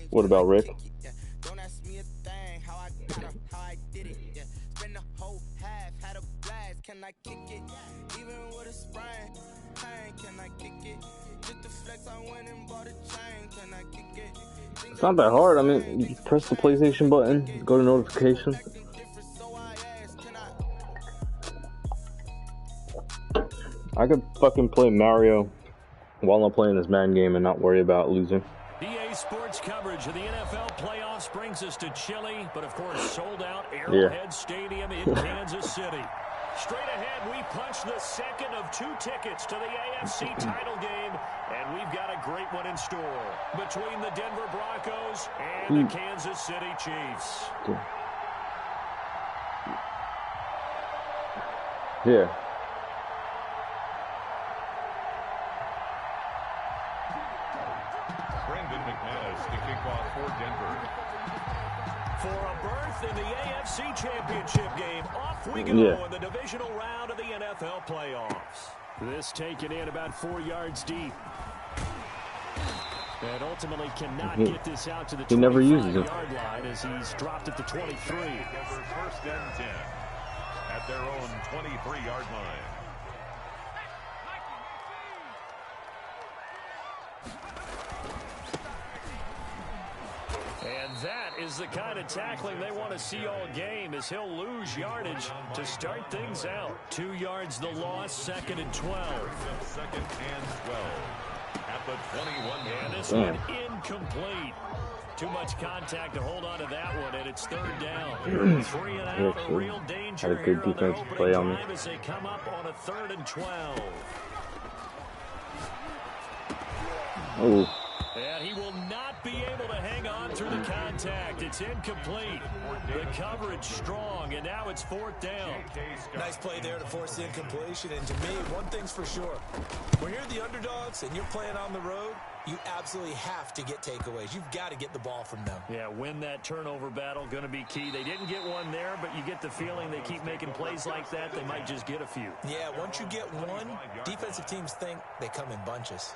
What about Rick? Don't ask me a thing, how I got her, how I did it, yeah. Spend the whole half, had a blast, can I kick it? Even with a sprain, pain, can I kick it? Just the flex, I went and bought a chain, can I kick it? It's not that hard. I mean, you press the PlayStation button, go to notifications. I could fucking play Mario while I'm playing this Madden game and not worry about losing. EA Sports coverage of the NFL playoffs brings us to Chile, but of course sold out Arrowhead Stadium in Kansas City. Straight ahead, we punch the second of 2 tickets to the AFC title game, and we've got a great one in store between the Denver Broncos and the Kansas City Chiefs. Yeah. For a berth in the AFC Championship game, off we go in the divisional round of the NFL playoffs. This taken in about 4 yards deep. And ultimately cannot get this out to the 25-yard line as he's dropped at the 23. First and 10 at their own 23-yard line. And that is the kind of tackling they want to see all game, as he'll lose yardage to start things out. 2 yards the loss, 2nd and 12. Second and 12 at the 21. And this one incomplete. Too much contact to hold on to that one, and it's 3rd down. 3 and out, a real danger here on their opening drive as they come up on a 3rd and 12. Oh. And he will not be able to hang on through the contact. It's incomplete. The coverage strong, and now it's 4th down. Nice play there to force the incompletion. And to me, one thing's for sure. When you're the underdogs and you're playing on the road, you absolutely have to get takeaways. You've got to get the ball from them. Yeah, win that turnover battle, going to be key. They didn't get one there, but you get the feeling they keep making plays like that, they might just get a few. Yeah, once you get one, defensive teams think they come in bunches.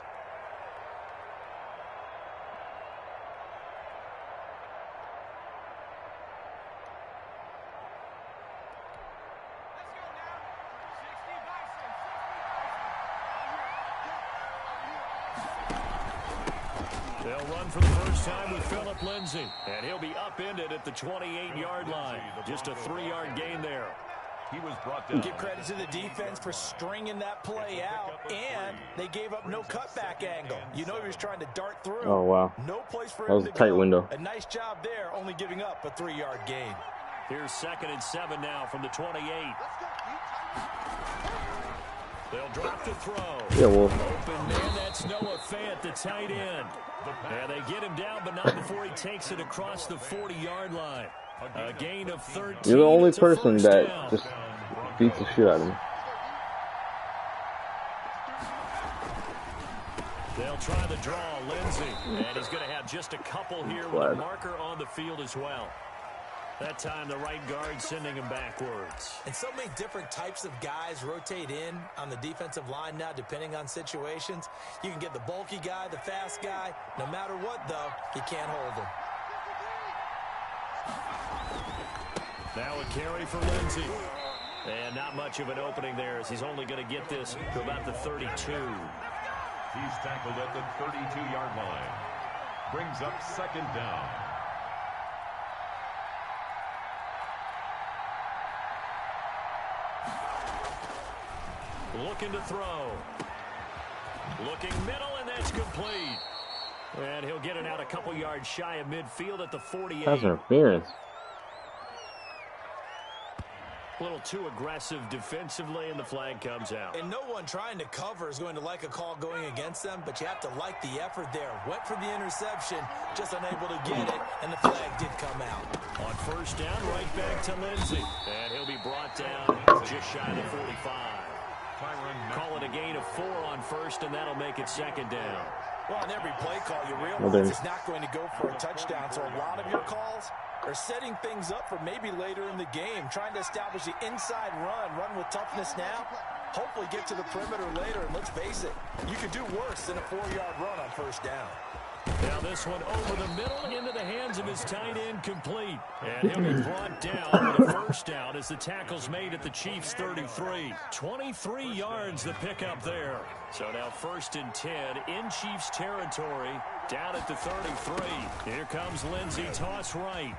They'll run for the first time with Phillip Lindsay, and he'll be upended at the 28-yard line. Just a 3-yard gain there. He was brought down. Give credit to the defense for stringing that play out, and they gave up no cutback angle. You know he was trying to dart through. Oh, wow. No place for that was a tight window. A nice job there, only giving up a 3-yard gain. Here's 2nd and 7 now from the 28. They'll drop the throw. Yeah, well. Open man, that's Noah Fant, the tight end. Yeah, they get him down, but not before he takes it across the 40-yard line. A gain of 13. You're the only person that just beats the shit out of me. They'll try the draw, Lindsay. And he's going to have just a couple here with a marker on the field as well. That time, the right guard sending him backwards. And so many different types of guys rotate in on the defensive line now, depending on situations. You can get the bulky guy, the fast guy. No matter what, though, you can't hold him. Now a carry for Lindsay. And not much of an opening there, as he's only going to get this to about the 32. He's tackled at the 32-yard line. Brings up 2nd down. Looking to throw. Looking middle, and that's complete. And he'll get it out a couple yards shy of midfield at the 48. That's interference. A little too aggressive defensively, and the flag comes out. And no one trying to cover is going to like a call going against them, but you have to like the effort there. Went for the interception, just unable to get it, and the flag did come out. On 1st down, right back to Lindsay. And he'll be brought down just shy of the 45. Call it a gain of 4 on 1st, and that'll make it 2nd down. Well, on every play call, you realize it's not going to go for a touchdown, so a lot of your calls are setting things up for maybe later in the game, trying to establish the inside run with toughness now, hopefully get to the perimeter later. And let's face it, you could do worse than a 4-yard run on first down. Now this one over the middle into the hands of his tight end, complete. And he'll be brought down with a first down as the tackle's made at the Chiefs' 33. 23 yards the pickup there. So now 1st and 10 in Chiefs territory, down at the 33. Here comes Lindsey, toss right.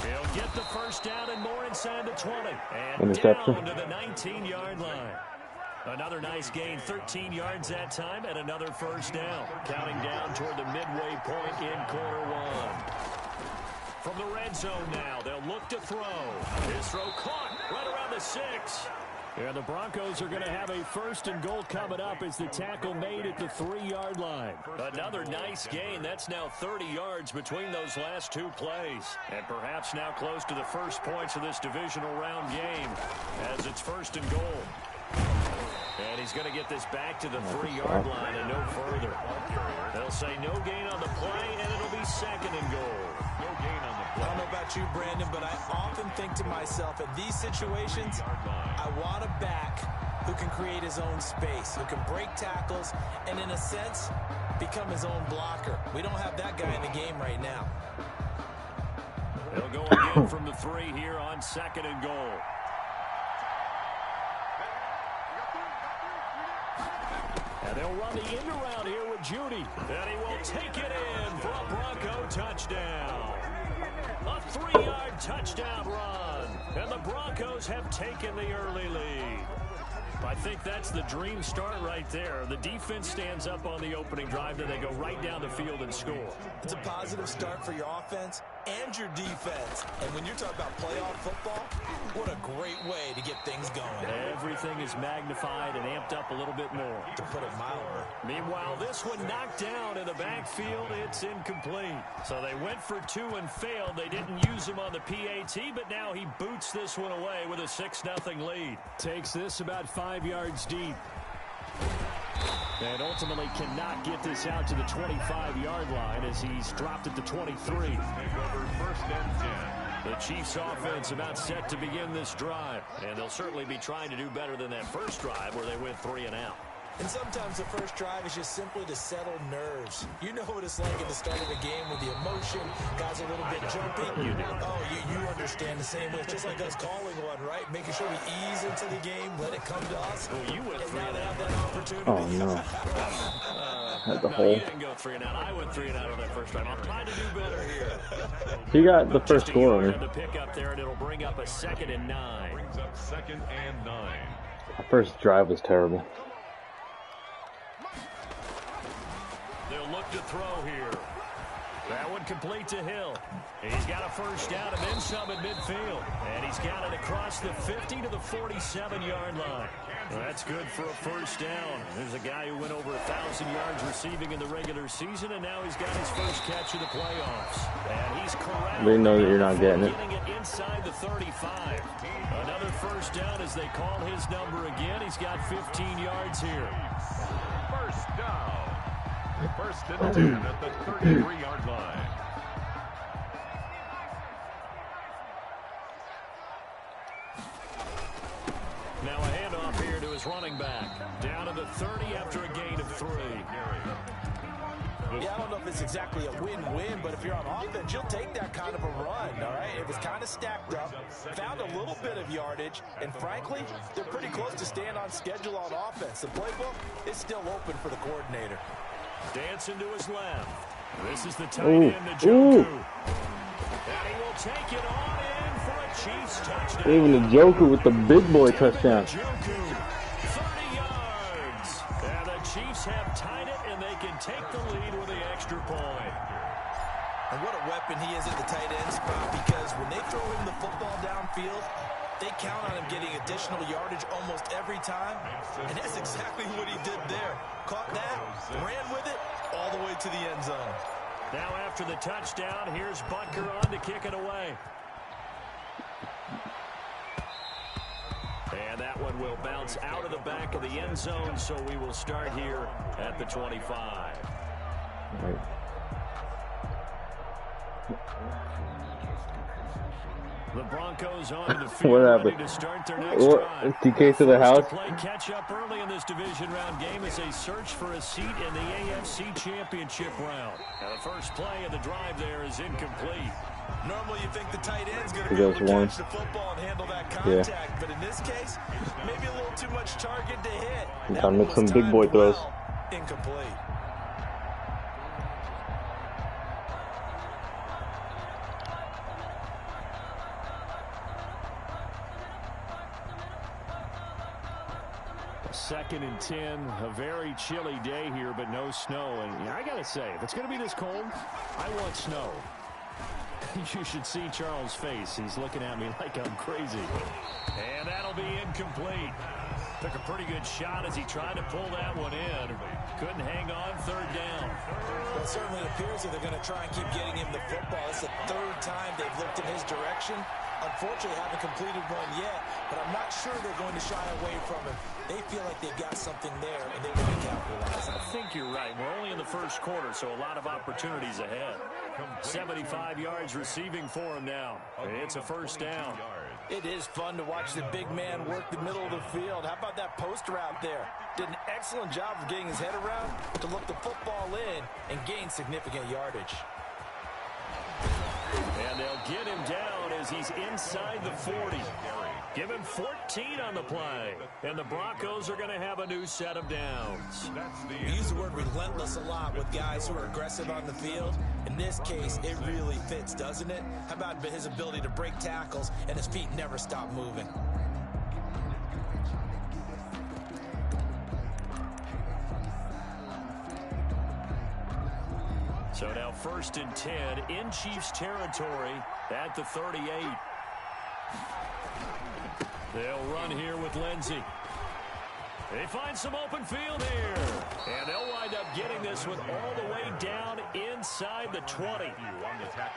He'll get the first down and more inside the 20. And down to the 19-yard line. Another nice gain, 13 yards that time, and another first down. Counting down toward the midway point in quarter one. From the red zone now, they'll look to throw. His throw caught right around the 6. And the Broncos are going to have a 1st and goal coming up as the tackle made at the 3-yard line. Another nice gain. That's now 30 yards between those last 2 plays. And perhaps now close to the first points of this divisional round game as it's 1st and goal. And he's going to get this back to the 3-yard line and no further. They'll say no gain on the play, and it'll be 2nd and goal. No gain on the play. I don't know about you, Brandon, but I often think to myself, in these situations, I want a back who can create his own space, who can break tackles, and in a sense, become his own blocker. We don't have that guy in the game right now. They'll go again from the 3 here on 2nd and goal. And they'll run the end around here with Judy. And he will take it in for a Bronco touchdown. A 3-yard touchdown run. And the Broncos have taken the early lead. I think that's the dream start right there. The defense stands up on the opening drive, then they go right down the field and score. It's a positive start for your offense and your defense. And when you're talking about playoff football, what a great way to get things going. Everything is magnified and amped up a little bit more. To put it mildly. Meanwhile, this one knocked down in the backfield. It's incomplete. So they went for 2 and failed. They didn't use him on the PAT, but now he boots this one away with a 6-0 lead. Takes this about 5 yards deep. And ultimately cannot get this out to the 25-yard line as he's dropped at the 23. Take over 1st and 10. The Chiefs offense about set to begin this drive. And they'll certainly be trying to do better than that first drive where they went 3 and out. And sometimes the first drive is just simply to settle nerves. You know what it's like at the start of a game with the emotion, guys a little bit jumpy. You do. Oh, you understand the same way. It's just like us calling one, right? Making sure we ease into the game, let it come to us. Well, you went and 3 now and they have out. that opportunity. Oh, no. Had the No, hole. you didn't go 3 and out. I went 3 and out on that first drive. I'm trying to do better here. He got the first Just a score on yard him. to pick up there, and it'll bring up a 2nd and 9. Brings up 2nd and 9. The first drive was terrible. They'll look to throw here. That one complete to Hill. He's got a first down and then some at midfield. And he's got it across the 50 to the 47-yard line. Well, that's good for a first down. There's a guy who went over 1,000 yards receiving in the regular season, and now he's got his first catch of the playoffs. And he's correct. They know that you're not getting it. Getting it inside the 35. Another first down as they call his number again. He's got 15 yards here. First down. 1st and 10 at the 33-yard line. Now a handoff here to his running back. Down to the 30 after a gain of 3. Yeah, I don't know if it's exactly a win-win, but if you're on offense, you'll take that kind of a run, all right? It was kind of stacked up, found a little bit of yardage, and frankly, they're pretty close to staying on schedule on offense. The playbook is still open for the coordinator. Dancing to his left. This is the tight end, Njoku. And he will take it on in for a Chiefs touchdown. Even the Joker with the big boy touchdown. Njoku, 30 yards. And the Chiefs have tied it, and they can take the lead with the extra point. And what a weapon he is at the tight end spot, because when they throw him the football downfield, they count on him getting additional yardage almost every time. And that's exactly what he did there. Caught that, ran with it, all the way to the end zone. Now after the touchdown, here's Butker on to kick it away. And that one will bounce out of the back of the end zone, so we will start here at the 25. Right. The Broncos on the field, What ready happened? to start their next drive. TK to the house? Play catch up early in this division round game as they search for a seat in the AFC Championship round. Now the first play of the drive there is incomplete. Normally you think the tight end's going to be able to catch the football and handle that contact, but in this case, maybe a little too much target to hit. He's trying to make some big boy throws. Incomplete. Second and 10, a very chilly day here, but no snow. And I got to say, if it's going to be this cold, I want snow. You should see Charles' face. He's looking at me like I'm crazy. And that'll be incomplete. Took a pretty good shot as he tried to pull that one in. Couldn't hang on, third down. Well, it certainly appears that they're going to try and keep getting him the football. It's the third time they've looked in his direction. Unfortunately, haven't completed one yet, but I'm not sure they're going to shy away from him. They feel like they've got something there, and they want to capitalize on it. I think you're right. We're only in the first quarter, so a lot of opportunities ahead. 75 yards receiving for him now. It's a first down. It is fun to watch the big man work the middle of the field. How about that post route there? Did an excellent job of getting his head around to look the football in and gain significant yardage. And they'll get him down as he's inside the 40. Give him 14 on the play. And the Broncos are going to have a new set of downs. We use the word relentless a lot with guys who are aggressive on the field. In this case, it really fits, doesn't it? How about his ability to break tackles and his feet never stop moving? So now first and 10 in Chiefs territory at the 38. They'll run here with Lindsey. They find some open field here. And they'll wind up getting this one all the way down inside the 20.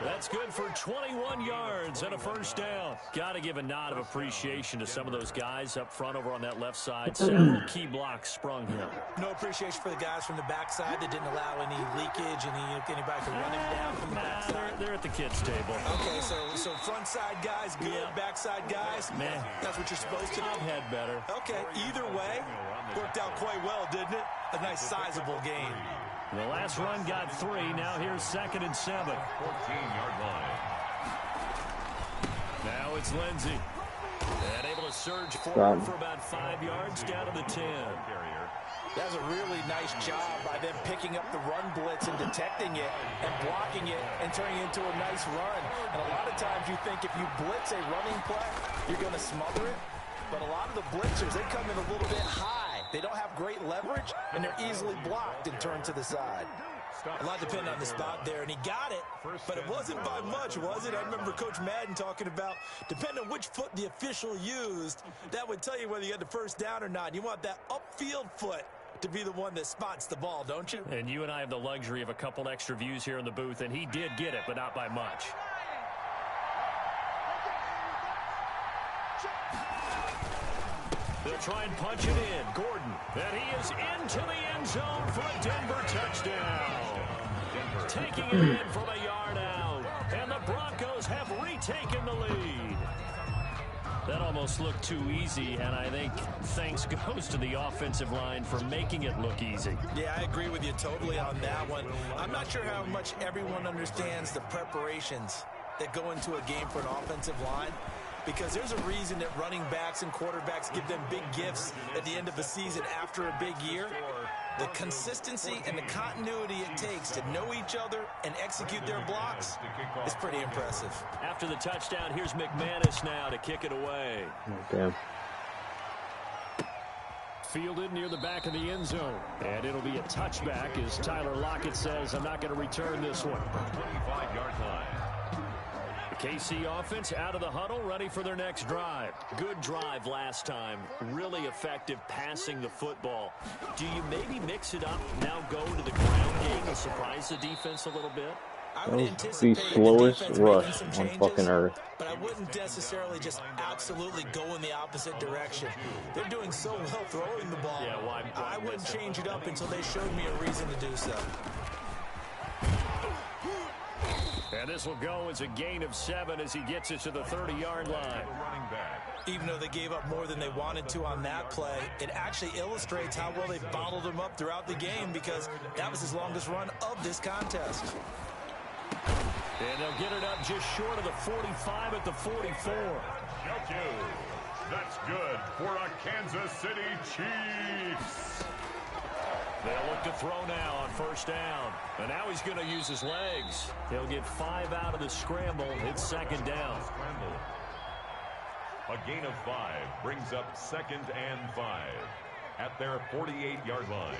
That's good for 21 yards and a first down. Got to give a nod of appreciation to some of those guys up front over on that left side. Several key blocks sprung here. No appreciation for the guys from the backside that didn't allow any leakage and anybody to run him down from the backside. They're at the kids' table. Okay, so front side guys good, backside guys, man, that's what you're supposed to do. I've had better. Okay, either way, worked out quite well, didn't it? A nice sizable gain. The last run got 3. Now here's second and 7. 14-yard line. Now it's Lindsey. And able to surge forward for about 5 yards down to the 10. That's a really nice job by them picking up the run blitz and detecting it and blocking it and turning it into a nice run. And a lot of times you think if you blitz a running play, you're going to smother it. But a lot of the blitzers, they come in a little bit high. They don't have great leverage, and they're easily blocked and turned to the side. A lot depended on the spot there, and he got it, but it wasn't by much, was it? I remember Coach Madden talking about, depending on which foot the official used, that would tell you whether you had the first down or not. You want that upfield foot to be the one that spots the ball, don't you? And you and I have the luxury of a couple extra views here in the booth, and he did get it, but not by much. They'll try and punch it in. Gordon. And he is into the end zone for a Denver touchdown. Taking it in from a yard out. And the Broncos have retaken the lead. That almost looked too easy, and I think thanks goes to the offensive line for making it look easy. Yeah, I agree with you totally on that one. I'm not sure how much everyone understands the preparations that go into a game for an offensive line, because there's a reason that running backs and quarterbacks give them big gifts at the end of the season after a big year. The consistency and the continuity it takes to know each other and execute their blocks is pretty impressive. After the touchdown, here's McManus now to kick it away. Okay. Fielded near the back of the end zone. And it'll be a touchback as Tyler Lockett says, I'm not going to return this one. 25-yard line. The KC offense out of the huddle, ready for their next drive. Good drive last time. Really effective passing the football. Do you maybe mix it up, now go to the ground game and surprise the defense a little bit? I That would was anticipate the slowest defense rush making some on changes, fucking earth. but I wouldn't necessarily just absolutely go in the opposite direction. They're doing so well throwing the ball. Yeah, why I wouldn't change it up until they showed me a reason to do so. And this will go as a gain of 7 as he gets it to the 30-yard line. Even though they gave up more than they wanted to on that play, it actually illustrates how well they bottled him up throughout the game, because that was his longest run of this contest. And they'll get it up just short of the 45 at the 44. That's good for a Kansas City Chiefs. They'll look to throw now on first down. And now he's going to use his legs. He'll get 5 out of the scramble. It's second down. A gain of 5 brings up 2nd and 5 at their 48-yard line.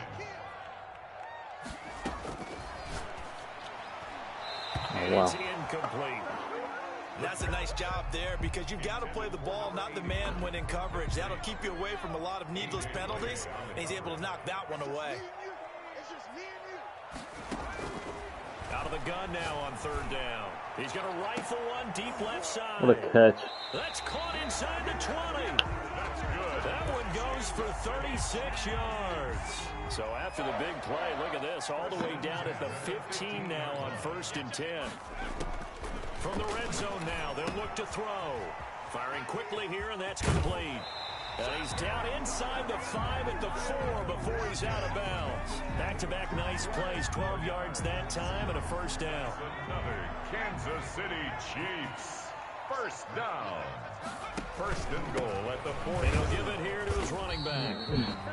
And it's incomplete. That's a nice job there, because you've got to play the ball, not the man when in coverage. That'll keep you away from a lot of needless penalties, and he's able to knock that one away. Out of the gun now on third down. He's going to rifle one deep left side. What a catch. That's caught inside the 20. That's good. That one goes for 36 yards. So after the big play, look at this, all the way down at the 15 now on 1st and 10. From the red zone now, they'll look to throw. Firing quickly here, and that's complete. And he's down inside the 5 at the 4 before he's out of bounds. Back-to-back nice plays, 12 yards that time and a first down. Another Kansas City Chiefs. First down. 1st and goal at the 40. And he'll give it here to his running back.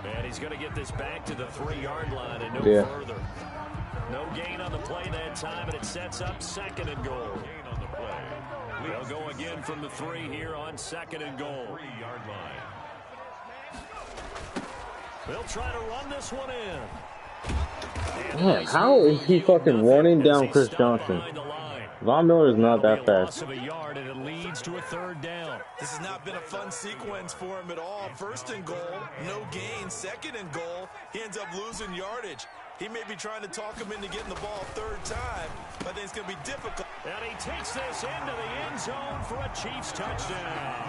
And he's going to get this back to the 3-yard line and no further. No gain on the play that time, and it sets up 2nd and goal. Gain on the play. They'll go again from the 3 here on 2nd and goal. 3-yard line. They'll try to run this one in. Man, how is he fucking running down Chris Johnson? Von Miller is not that fast. Of a yard, and it leads to a 3rd down. This has not been a fun sequence for him at all. 1st and goal, no gain. 2nd and goal, he ends up losing yardage. He may be trying to talk him into getting the ball 3rd time, but I think it's going to be difficult. And he takes this into the end zone for a Chiefs touchdown.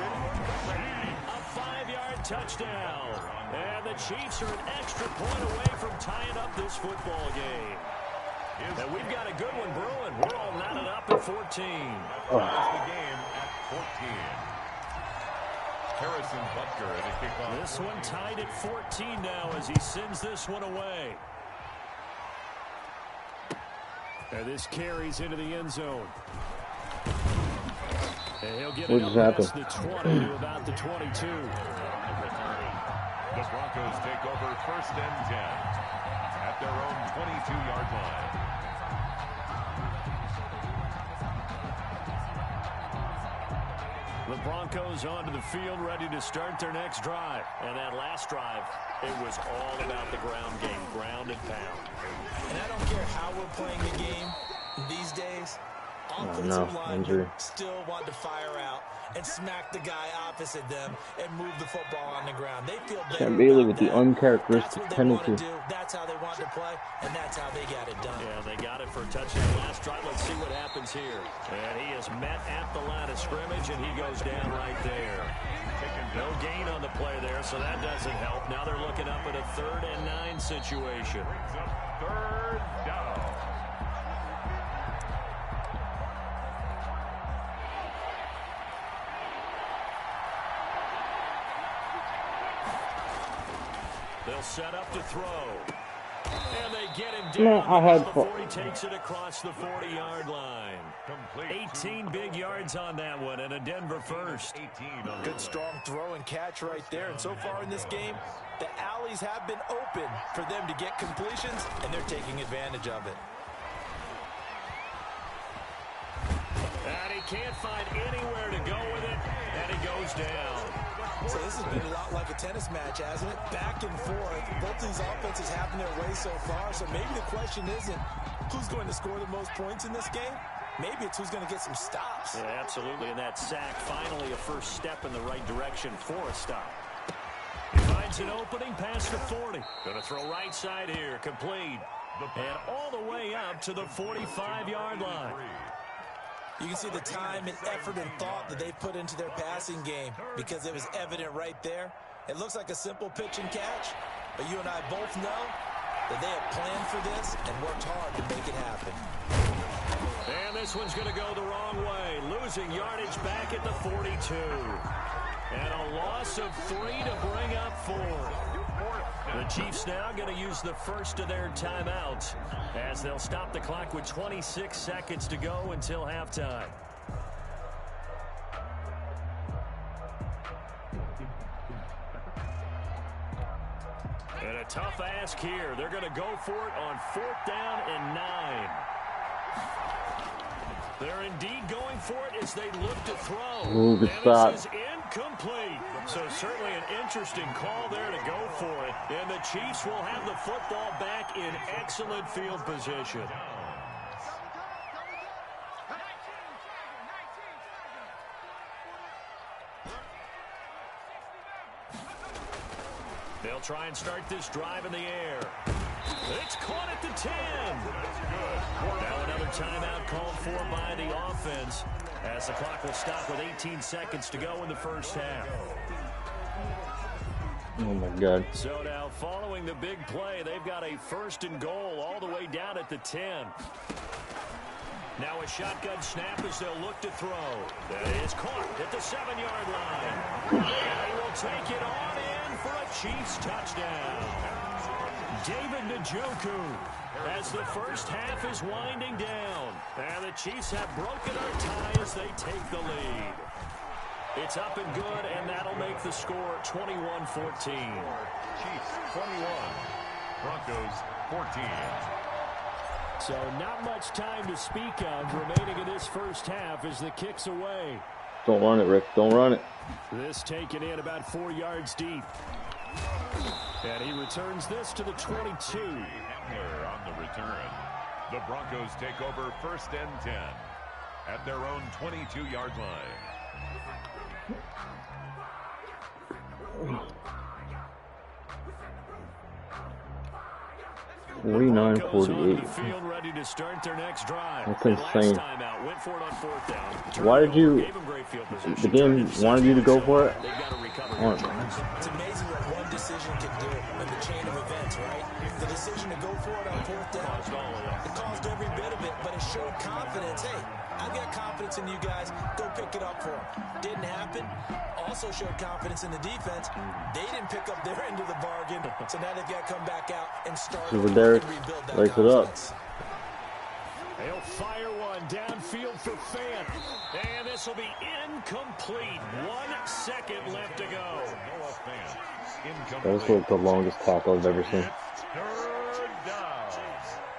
A 5-yard touchdown. And the Chiefs are an extra point away from tying up this football game. And we've got a good one brewing. We're all knotted up at 14. That's the game at 14. Harrison Butker at a kickoff. This one tied at 14 now as he sends this one away. And this carries into the end zone. And he'll get it up past the 20 to about the 22. The Broncos take over 1st and 10 at their own 22-yard line. The Broncos onto the field, ready to start their next drive. And that last drive, it was all about the ground game, ground and pound. And I don't care how we're playing the game these days. Offensive linemen still want to fire out and smack the guy opposite them and move the football on the ground. They feel better Bailey with the uncharacteristic tendency. That's how they want to play, and that's how they got it done. Yeah, they got it for a touchdown last drive. Let's see what happens here. And he is met at the line of scrimmage, and he goes down right there. No gain on the play there, so that doesn't help. Now they're looking up at a 3rd and 9 situation. 3rd down. They'll set up to throw. And they get him down before he takes it across the 40-yard line. 18 big yards on that one, and a Denver first. Good strong throw and catch right there. And so far in this game, the alleys have been open for them to get completions, and they're taking advantage of it. And he can't find anywhere to go with it, and he goes down. So this has been a lot like a tennis match, hasn't it? Back and forth. Both these offenses having their way so far. So maybe the question isn't who's going to score the most points in this game. Maybe it's who's going to get some stops. Yeah, absolutely. And that sack, finally a first step in the right direction for a stop. He finds an opening past the 40. Going to throw right side here. Complete. And all the way up to the 45-yard line. You can see the time and effort and thought that they put into their passing game because it was evident right there. It looks like a simple pitch and catch, but you and I both know that they have planned for this and worked hard to make it happen. And this one's going to go the wrong way. Losing yardage back at the 42. And a loss of 3 to bring up 4. The Chiefs now going to use the first of their timeouts as they'll stop the clock with 26 seconds to go until halftime. And a tough ask here. They're going to go for it on 4th down and 9. They're indeed going for it as they look to throw. Ooh, good and stop. this is incomplete. So certainly an interesting call there to go for it. And the Chiefs will have the football back in excellent field position. They'll try and start this drive in the air. It's caught at the 10. Now another timeout called for by the offense as the clock will stop with 18 seconds to go in the first half. Oh my God. So now following the big play, they've got a 1st and goal all the way down at the 10. Now a shotgun snap as they'll look to throw. That is caught at the 7-yard line. And they will take it on in for a Chiefs touchdown. David Njoku as the first half is winding down. And the Chiefs have broken our tie as they take the lead. It's up and good, and that'll make the score 21-14. Chiefs 21, Broncos 14. So not much time to speak of remaining in this first half as the kick's away. Don't run it, Rick. Don't run it. This taken in about 4 yards deep. And he returns this to the 22. Hamler on the return. The Broncos take over 1st and 10 at their own 22-yard line. 49-48. Ready to start their next drive. That's insane. Went for it on 4th down. Why did you? The game wanted you to go for it. It's amazing what one decision can do in the chain of events, right? The decision to go for it on 4th down, it caused every bit of it, but it showed confidence. Hey, I've got confidence in you guys. Go pick it up for them. Didn't happen. Also showed confidence in the defense. They didn't pick up their end of the bargain, so now they've got to come back out and start over there. Rebuild that Lace it up. They'll fire one downfield for Fant. And this will be incomplete. 1 second left to go. That was like the longest tackle I've ever seen. 3rd down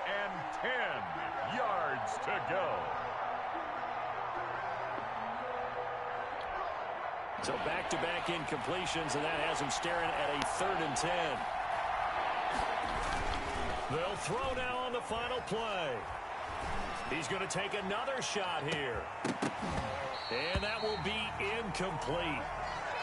and 10 yards to go. So back-to-back incompletions, and that has him staring at a 3rd and 10. They'll throw now on the final play. He's going to take another shot here. And that will be incomplete.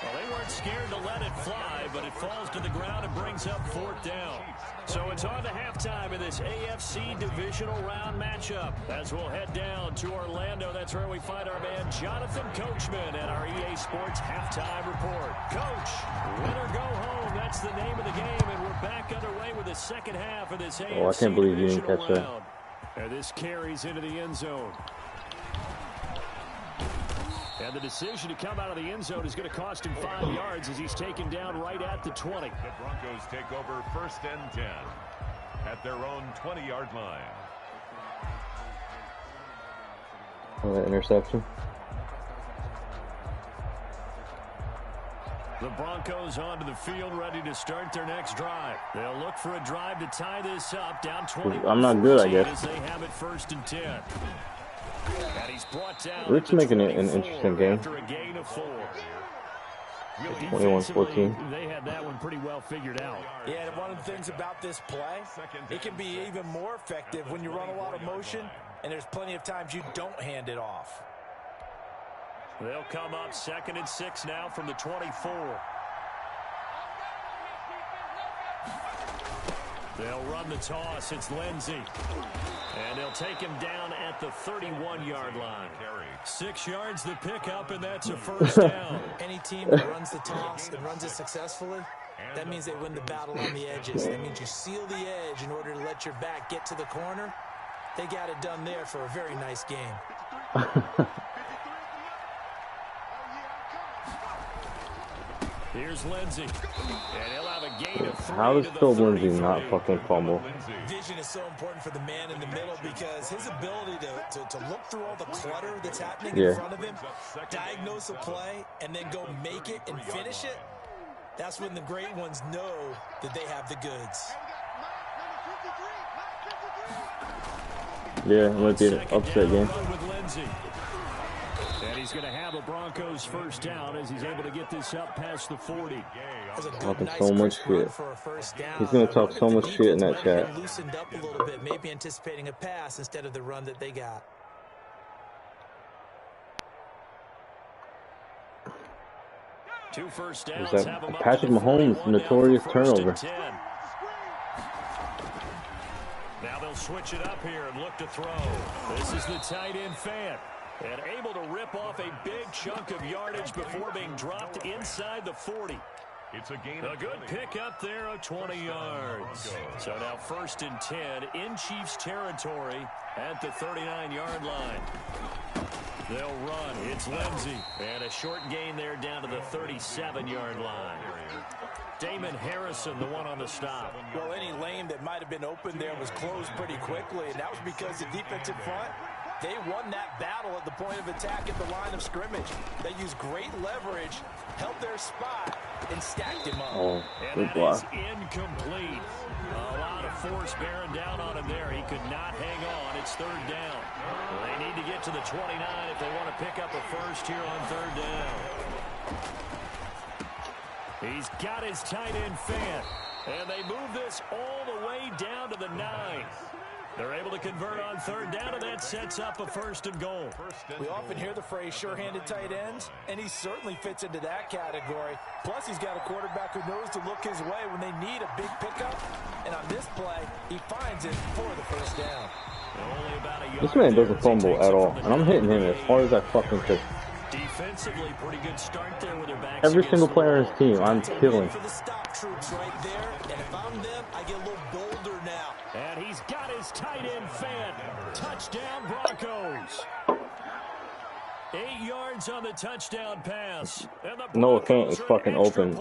Well, they weren't scared to let it fly, but it falls to the ground and brings up 4th down. So it's on to halftime in this AFC divisional round matchup. As we'll head down to Orlando, that's where we find our man Jonathan Coachman at our EA Sports Halftime Report. Coach, win or go home, that's the name of the game, and we're back underway with the second half of this AFC I can't believe you didn't catch that. round. And this carries into the end zone. And the decision to come out of the end zone is going to cost him 5 yards as he's taken down right at the 20. The Broncos take over 1st and 10 at their own 20-yard line. Interception. The Broncos onto the field ready to start their next drive. They'll look for a drive to tie this up down 20. I'm not good, I guess. As they have it 1st and 10. And he's brought down Rick's making it an interesting game. After a gain of 4. 21-14. They had that one pretty well figured out. Yeah, and one of the things about this play, it can be even more effective when you run a lot of motion, and there's plenty of times you don't hand it off. They'll come up 2nd and 6 now from the 24. They'll run the toss. It's Lindsey. And they'll take him down at the 31-yard line. 6 yards the pickup, and that's a 1st down. Any team that runs the toss and runs it successfully, That means they win the battle on the edges. That means you seal the edge in order to let your back get to the corner. They got it done there for a very nice game. Here's Lindsey. And he'll have a gain of 3. How is still Lindsey not fucking fumble? Vision is so important for the man in the middle because his ability to look through all the clutter that's happening in front of him, diagnose a play, and then go make it and finish it, that's when the great ones know that they have the goods. Yeah, it might be an upset game. And he's going to have a Broncos first down as he's able to get this up past the 40. Talking so much shit. He's going to talk so much shit in that chat. Loosened up a little bit, maybe anticipating a pass instead of the run that they got. Two first downs. Patrick Mahomes' notorious turnover. Now they'll switch it up here and look to throw. This is the tight end Fant. And able to rip off a big chunk of yardage before being dropped inside the 40. It's a gain. A good pick up there of 20 yards. So now 1st and 10 in Chiefs territory at the 39-yard line. They'll run. It's Lindsey. And a short gain there down to the 37-yard line. Damon Harrison, the one on the stop. Well, any lane that might have been open there was closed pretty quickly, and that was because the defensive front, they won that battle at the point of attack at the line of scrimmage. They used great leverage, held their spot, and stacked him up. Oh, and that is incomplete. A lot of force bearing down on him there. He could not hang on. It's 3rd down. They need to get to the 29 if they want to pick up a first here on 3rd down. He's got his tight end Fant. And they move this all the way down to the 9. They're able to convert on 3rd down, and that sets up a 1st and goal. We often hear the phrase sure-handed tight ends, and he certainly fits into that category. Plus, he's got a quarterback who knows to look his way when they need a big pickup. And on this play, he finds it for the 1st down. This man doesn't fumble at all, and I'm hitting him as hard as I fucking could. Defensively, pretty good start there with their backs. Every single player on his team, I'm killing. For the stop troops right there, and if I'm them, I get a little bolder now. And he's got his tight end Fant. Touchdown Broncos. 8 yards on the touchdown pass. Noah Fant is fucking open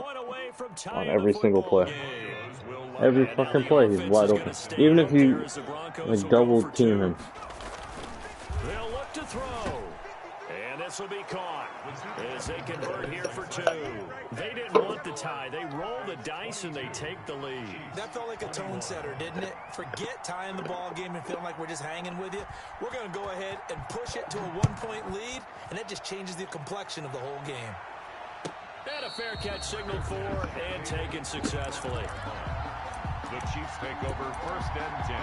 on every single play. Every fucking play, he's wide open. Even if you like double team him. They'll look to throw. And this will be caught as they convert here for 2. They didn't want the tie. They roll the dice and they take the lead. That felt like a tone setter, didn't it? Forget tying the ball game and feeling like we're just hanging with you. We're going to go ahead and push it to a 1-point lead, and that just changes the complexion of the whole game. And a fair catch signaled for and taken successfully. The Chiefs take over 1st and 10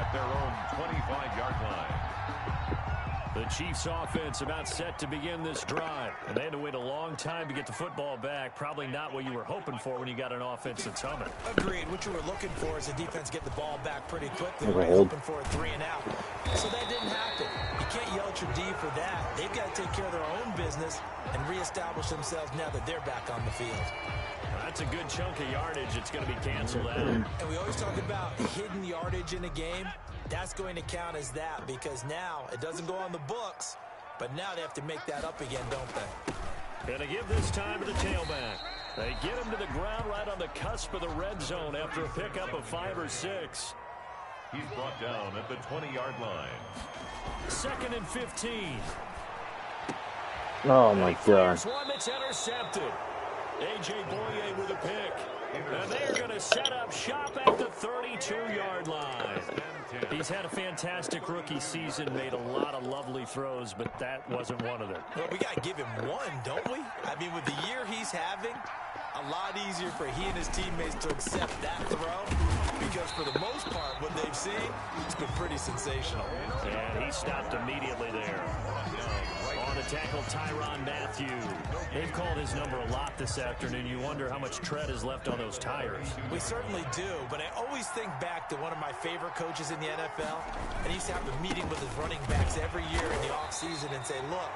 at their own 25-yard line. The Chiefs offense about set to begin this drive. And they had to wait a long time to get the football back. Probably not what you were hoping for when you got an offense that's humming. Agreed. What you were looking for is the defense get the ball back pretty quickly. Right? Hoping for a 3-and-out. So that didn't happen. You can't yell at your D for that. They've got to take care of their own business and reestablish themselves now that they're back on the field. That's a good chunk of yardage. It's going to be canceled out. And we always talk about hidden yardage in a game. That's going to count as that because now it doesn't go on the books, but now they have to make that up again, don't they? Going to give this time to the tailback. They get him to the ground right on the cusp of the red zone after a pickup of 5 or 6. He's brought down at the 20-yard line. 2nd and 15. Oh my God. One that's intercepted. A.J. Boye with a pick. And they're going to set up shop at the 32-yard line. He's had a fantastic rookie season, made a lot of lovely throws, but that wasn't one of them. Well, we got to give him one, don't we? I mean, with the year he's having, a lot easier for he and his teammates to accept that throw because for the most part, what they've seen, it's been pretty sensational. And he stopped immediately there. On the tackle, Tyrann Mathieu. They've called his number a lot this afternoon. You wonder how much tread is left on those tires. We certainly do, but I always think back to one of my favorite coaches in the NFL, and he used to have a meeting with his running backs every year in the offseason and say, look,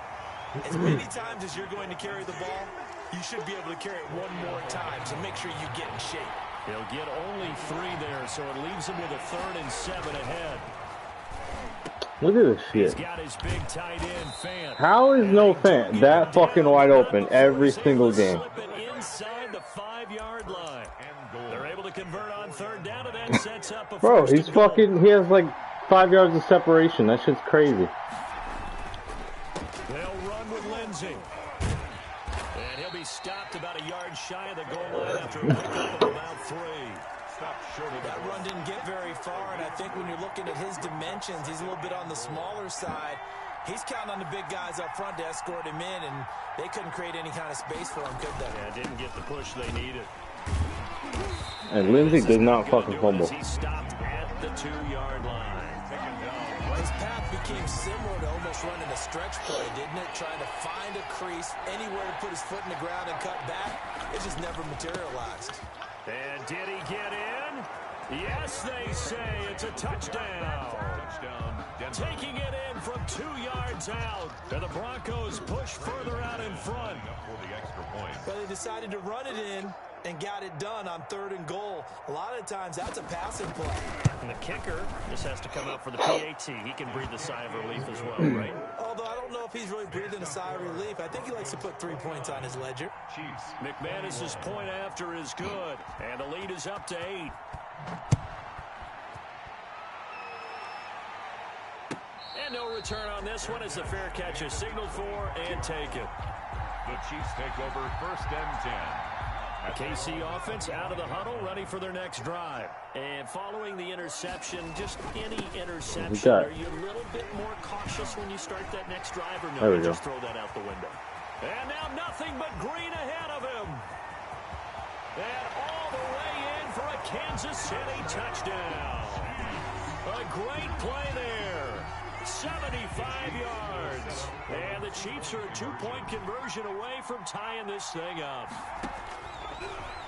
as many times as you're going to carry the ball, you should be able to carry it one more time, so make sure you get in shape. He'll get only 3 there, so it leaves him with a 3rd and 7 ahead. Look at this shit. He's got his big tight end fan. How is no fan that fucking wide open every single game? Inside the 5-yard line. They're able to convert on 3rd down, and that sets up a Bro, he's fucking, he has like 5 yards of separation. That shit's crazy. They'll run with Lindsey. And he'll be stopped about a yard shy of the goal line after a pickup of about 3. That run didn't get very far, and I think when you're looking at his dimensions, he's a little bit on the smaller side. He's counting on the big guys up front to escort him in, and they couldn't create any kind of space for him, could they? Yeah, didn't get the push they needed. And Lindsey did not fucking fumble. He stopped at the 2-yard line. His path became similar to almost running a stretch play, didn't it? Trying to find a crease, anywhere to put his foot in the ground and cut back. It just never materialized. And did he get in? Yes, they say it's a touchdown. Taking it in from 2 yards out. And the Broncos push further out in front. But they decided to run it in and got it done on 3rd and goal. A lot of times that's a passing play. And the kicker just has to come out for the PAT. He can breathe a sigh of relief as well, right? Although I don't know if he's really breathing a sigh of relief. I think he likes to put 3 points on his ledger. McManus's point after is good. And the lead is up to 8. And no return on this one as the fair catch is signaled for and taken. The Chiefs take over 1st and 10. The KC offense out of the huddle, ready for their next drive. And following the interception, just any interception, are you a little bit more cautious when you start that next drive, or no, you just throw that out the window? And now nothing but green ahead of him. And all the way in for a Kansas City touchdown. A great play there. 75 yards. And the Chiefs are a 2-point conversion away from tying this thing up.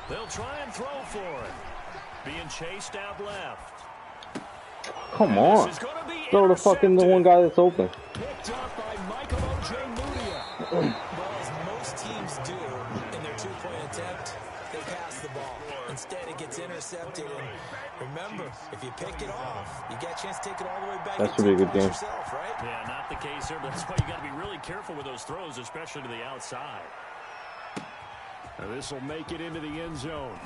They'll try and throw for it. Being chased out left. Come on. Throw the fucking the one guy that's open. Picked up by Michael Ojemudia. Well, as most teams do in their 2-point attempt, they pass the ball. Instead, it gets intercepted. And remember, if you pick it off, you get a chance to take it all the way back. That should be a good game. Yourself, right? Yeah, not the case here, but that's why you got to be really careful with those throws, especially to the outside. Now this will make it into the end zone.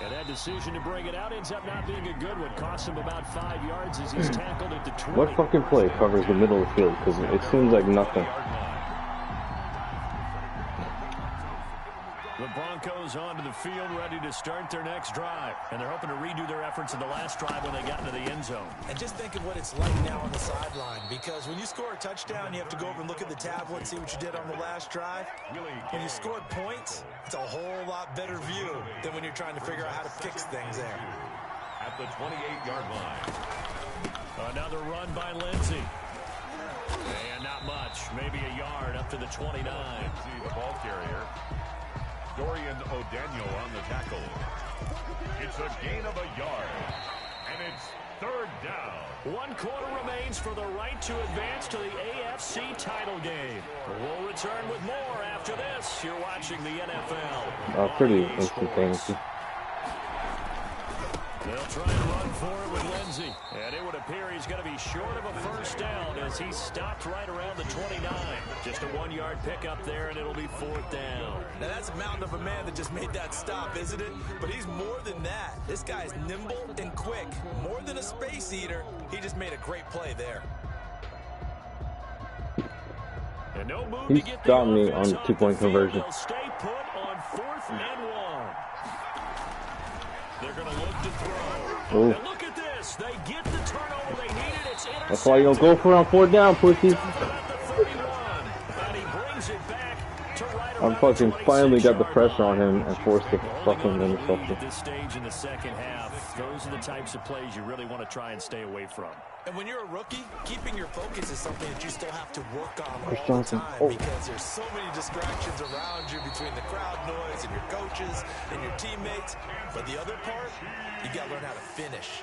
And that decision to bring it out ends up not being a good one. Costs him about 5 yards as he's tackled at the 20. What fucking play covers the middle of the field? Because it seems like nothing. The Broncos onto the field, ready to start their next drive. And they're hoping to redo their efforts in the last drive when they got into the end zone. And just think of what it's like now on the sideline. Because when you score a touchdown, you have to go over and look at the tablet, see what you did on the last drive. When you scored points, it's a whole lot better view than when you're trying to figure out how to fix things there. At the 28-yard line. Another run by Lindsey. And not much, maybe a yard up to the 29. See the ball carrier. Dorian O'Daniel on the tackle. It's a gain of a yard. And it's 3rd down. 1 quarter remains for the right to advance to the AFC title game. We'll return with more after this. You're watching the NFL. Pretty instantaneous. They'll try and run for it with Lindsey. And it would appear he's going to be short of a first down as he stopped right around the 29. Just a 1-yard pickup there, and it'll be 4th down. Now, that's a mountain of a man that just made that stop, isn't it? But he's more than that. This guy's nimble and quick. More than a space eater, he just made a great play there. And no move He's to get got the me on 2-point conversion. They'll stay put on 4th and 1. They're going to look to throw. Ooh. And look at this. They get the turnover they needed. It's intercepted. That's why you don't go for it on 4th down, pussy. I fucking finally got the pressure on him and forced the fucking interception. At this stage in the second half, those are the types of plays you really want to try and stay away from. And when you're a rookie, keeping your focus is something that you still have to work on Chris all the Johnson. time because there's so many distractions around you between the crowd noise and your coaches and your teammates. But the other part, you got to learn how to finish.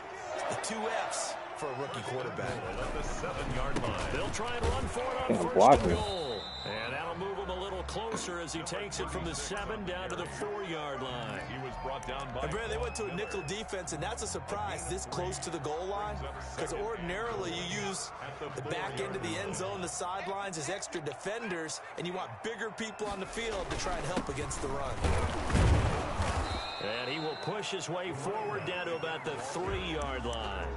The 2 F's for a rookie quarterback. At the 7-yard line. They'll try and run for it on Damn, 1st blocking. and goal. And that'll move them a little closer as he takes it from the 7 down to the 4-yard line. He was brought down by... They went to a nickel defense, and that's a surprise this close to the goal line, because ordinarily you use the back end of the end zone, the sidelines as extra defenders, and you want bigger people on the field to try and help against the run. And he will push his way forward down to about the 3-yard line.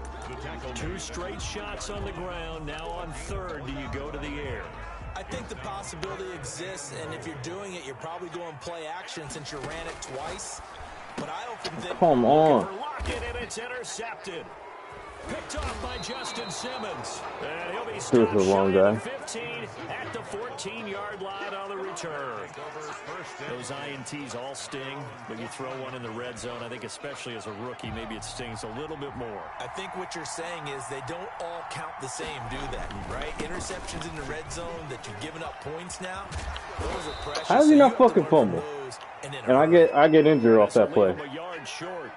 2 straight shots on the ground. Now on 3rd, do you go to the air? I think the possibility exists, and if you're doing it, you're probably going play action since you ran it twice. But I often think... Come on. Lockett, and it's intercepted. Picked off by Justin Simmons. And he'll be Here's stopped the wrong short guy. of 15 at the 14-yard line on the return. Those INTs all sting, but you throw one in the red zone, I think especially as a rookie, maybe it stings a little bit more. I think what you're saying is they don't all count the same, do they? Right? Interceptions in the red zone that you've given up points now, those are precious. How does he not fucking fumble? And I get injured off that play. A yard short.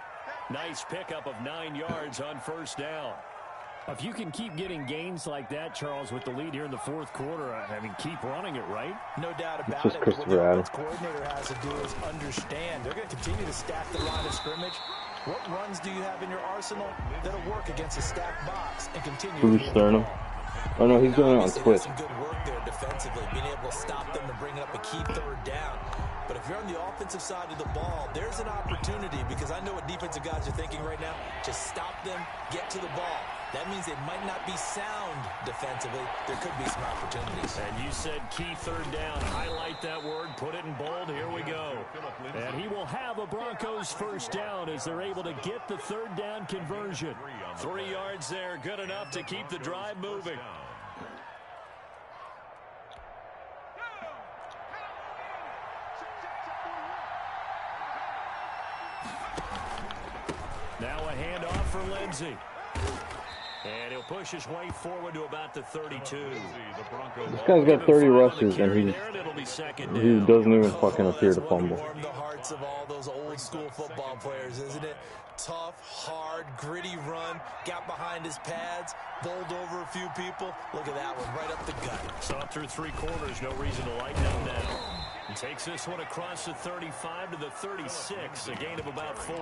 Nice pickup of 9 yards on 1st down. If you can keep getting gains like that, Charles, with the lead here in the 4th quarter, I mean, keep running it, right? No doubt about Just it. Christopher What the Adams. offense coordinator has to do is understand. They're going to continue to stack the line of scrimmage. What runs do you have in your arsenal that'll work against a stacked box and continue to Bruce Sternum. Oh no, he's doing it on Twitch. Some good work there defensively, being able to stop them and bring up a key 3rd down. But if you're on the offensive side of the ball, there's an opportunity, because I know what defensive guys are thinking right now. Just stop them, get to the ball. That means they might not be sound defensively. There could be some opportunities. And you said key 3rd down. Highlight that word. Put it in bold. Here we go. And he will have a Broncos 1st down as they're able to get the 3rd down conversion. 3 yards there. Good enough to keep the drive moving. Now a handoff for Lindsey. And he'll push his way forward to about the 32. This guy's got 30 rushes, and he doesn't even fucking appear to fumble. Warm the hearts of all those old school football players, isn't it? Tough, hard, gritty run. Got behind his pads, bowled over a few people. Look at that one, right up the gut. Saw through 3 quarters, no reason to lighten up now. He takes this one across the 35 to the 36, a gain of about 4.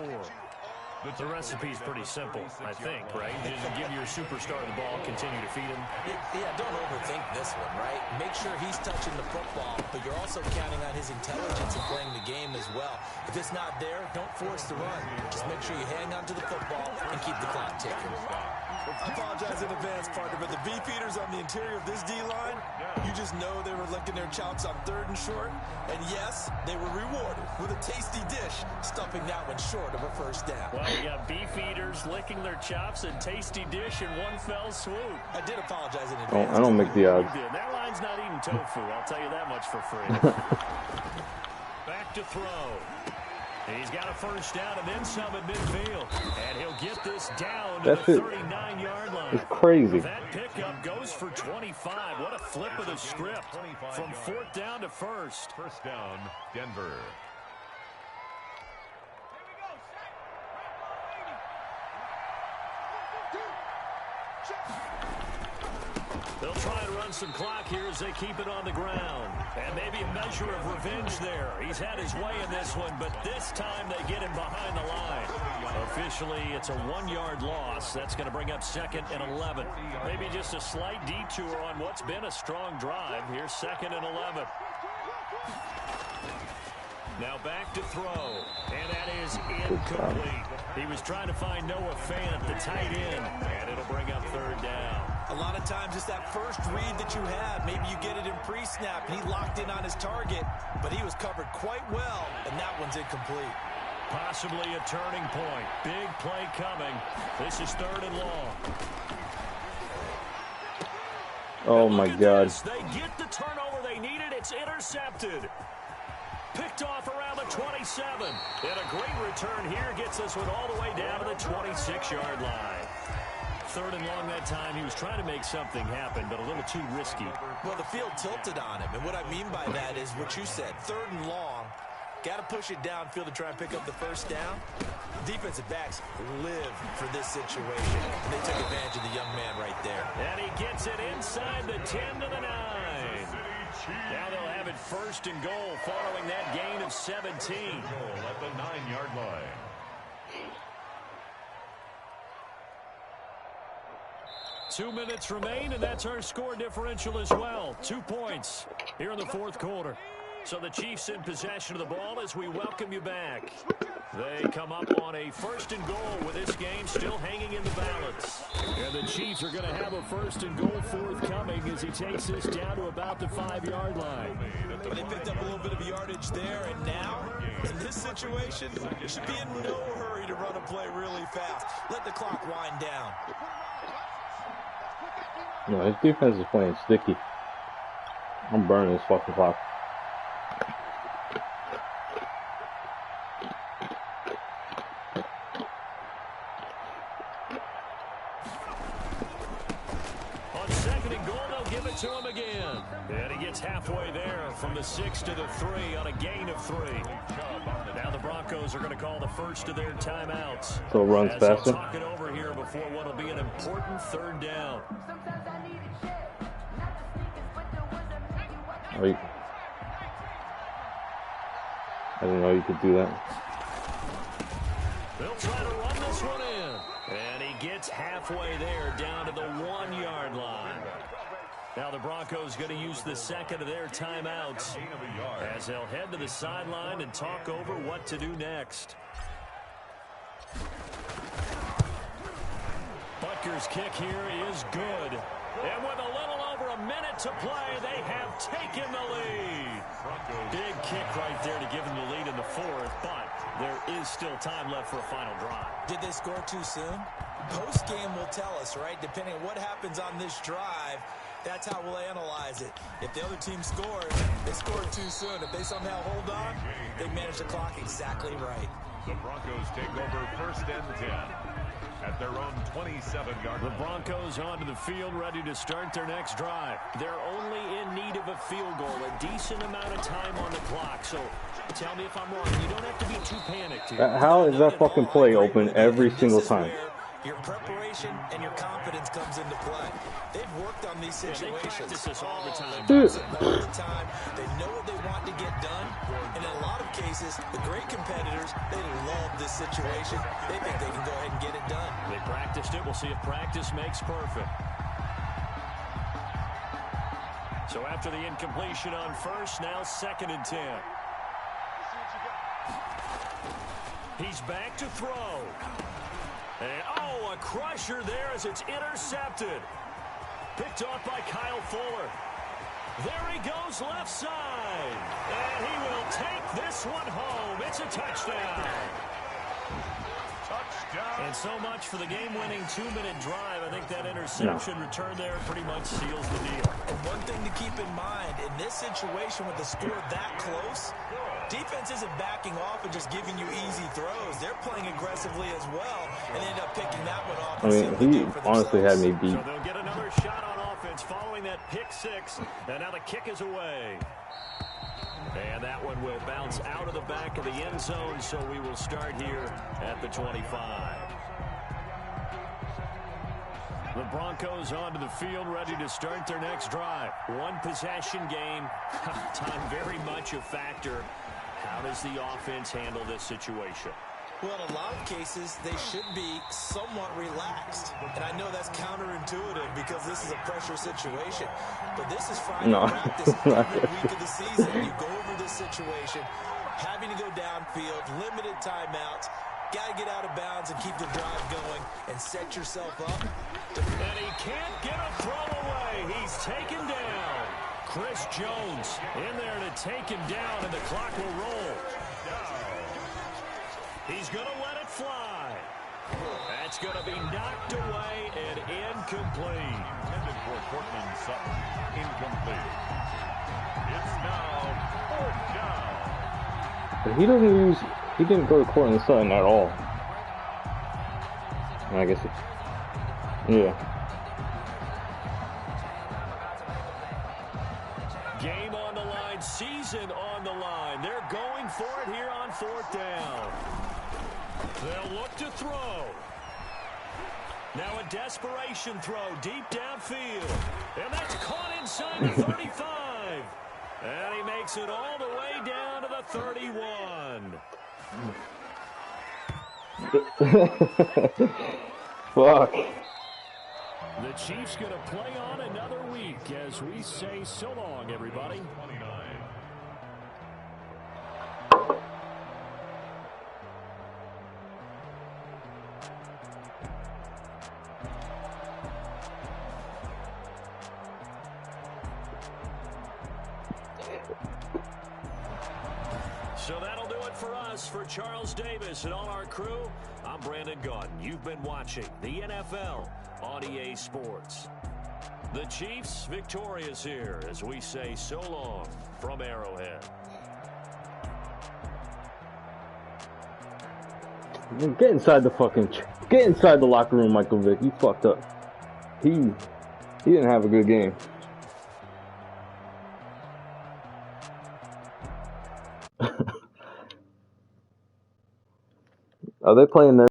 The recipe's pretty simple, I think, right? Just give your superstar the ball, continue to feed him. Yeah, don't overthink this one, right? Make sure he's touching the football, but you're also counting on his intelligence in playing the game as well. If it's not there, don't force the run. Just make sure you hang on to the football and keep the clock ticking. I apologize in advance, partner, but the beefeaters on the interior of this D-line, you just know they were licking their chops on 3rd and short. And yes, they were rewarded with a tasty dish, stuffing that one short of a 1st down. Well, we got beefeaters licking their chops and tasty dish in one fell swoop. I did apologize in Oh, advance. I don't make the odds. That line's not eating tofu, I'll tell you that much for free. Back to throw. He's got a 1st down and then some at midfield. And he'll get this down to the 39-yard line. It's crazy. That pickup goes for 25. What a flip of the script. From 4th down to 1st. 1st down, Denver. They'll try and run some clock here as they keep it on the ground. And maybe a measure of revenge there. He's had his way in this one, but this time they get him behind the line. Officially, it's a 1-yard loss. That's going to bring up 2nd and 11. Maybe just a slight detour on what's been a strong drive. Here's 2nd and 11. Now back to throw, and that is incomplete. He was trying to find Noah Fant, the tight end, and it'll bring up 3rd down. A lot of times it's that first read that you have. Maybe you get it in pre-snap, and he locked in on his target, but he was covered quite well, and that one's incomplete. Possibly a turning point. Big play coming. This is 3rd and long. Oh my God. They get the turnover they needed. It's intercepted. Picked off around the 27. And a great return here gets this one all the way down to the 26-yard line. 3rd and long that time. He was trying to make something happen, but a little too risky. Well, the field tilted on him, and what I mean by that is what you said. 3rd and long. Got to push it downfield to try and pick up the 1st down. Defensive backs live for this situation, and they took advantage of the young man right there. And he gets it inside the 10 to the 9. Now they'll have it 1st and goal following that gain of 17. Goal at the 9-yard line. Two minutes remain, and that's our score differential as well. 2 points here in the 4th quarter. So the Chiefs in possession of the ball as we welcome you back. They come up on a 1st and goal with this game still hanging in the balance. And the Chiefs are going to have a 1st and goal forthcoming as he takes this down to about the 5-yard line. They picked up a little bit of yardage there, and now, in this situation, you should be in no hurry to run a play really fast. Let the clock wind down. No, his defense is playing sticky. I'm burning this fucking clock. On 2nd and goal, they'll give it to him again. And he gets halfway there from the 6 to the 3 on a gain of 3. Now the Broncos are going to call the first of their timeouts. So runs faster. Talk it over here before what will be an important 3rd down. I didn't know you could do that. They'll try to run this one in. And he gets halfway there down to the 1-yard line. Now the Broncos going to use the 2nd of their timeouts as they'll head to the sideline and talk over what to do next. Butker's kick here is good. And with a little over a minute to play, they have taken the lead. Big kick right there to give them the lead in the 4th, but there is still time left for a final drive. Did they score too soon? Post-game will tell us, right? Depending on what happens on this drive, that's how we'll analyze it. If the other team scores, they scored too soon. If they somehow hold on, they manage the clock exactly right. The Broncos take over 1st and 10 at their own 27-yard line. The Broncos onto the field, ready to start their next drive. They're only in need of a field goal, a decent amount of time on the clock. So tell me if I'm wrong. You don't have to be too panicked here. How is that fucking play open every single time? Your preparation and your confidence comes into play. They've worked on these situations. They practice this all the time. All the time. They know what they want to get done. And in a lot of cases, the great competitors, they love this situation. They think they can go ahead and get it done. They practiced it. We'll see if practice makes perfect. So after the incompletion on 1st, now 2nd and 10. He's back to throw. And, a crusher there as it's intercepted. Picked off by Kyle Fuller. There he goes left side. And he will take this one home. It's a touchdown. And so much for the game-winning 2-minute drive. I think that interception return there pretty much seals the deal. And one thing to keep in mind, in this situation with the score that close, defense isn't backing off and just giving you easy throws. They're playing aggressively as well and end up picking that one off. I mean, he honestly had me beat. So they'll get another shot on offense following that pick 6. And now the kick is away. And that one will bounce out of the back of the end zone, so we will start here at the 25. The Broncos onto the field, ready to start their next drive. One possession game. Time very much a factor. How does the offense handle this situation? Well, in a lot of cases, they should be somewhat relaxed. And I know that's counterintuitive because this is a pressure situation. But this is fine in practice every week of the season. You go over this situation, having to go downfield, limited timeouts, got to get out of bounds and keep the drive going and set yourself up. And he can't get a throw away. He's taken down. Chris Jones in there to take him down, and the clock will roll. He's going to let it fly. That's going to be knocked away and incomplete. Intended for Cortland Sutton. Incomplete. It's now 4th down. But he didn't go to Cortland Sutton at all. I guess yeah. Game on the line, season on the line. They're going for it here on 4th down. They'll look to throw. Now a desperation throw deep downfield. And that's caught inside the 35. And he makes it all the way down to the 31. Fuck. The Chiefs going to play on another week as we say so long, everybody. So that'll do it for us. For Charles Davis and all our crew, I'm Brandon Gaudin. You've been watching the NFL on EA Sports. The Chiefs victorious here as we say so long from Arrowhead. Get inside the locker room, Michael Vick. You fucked up. He didn't have a good game. Are they playing their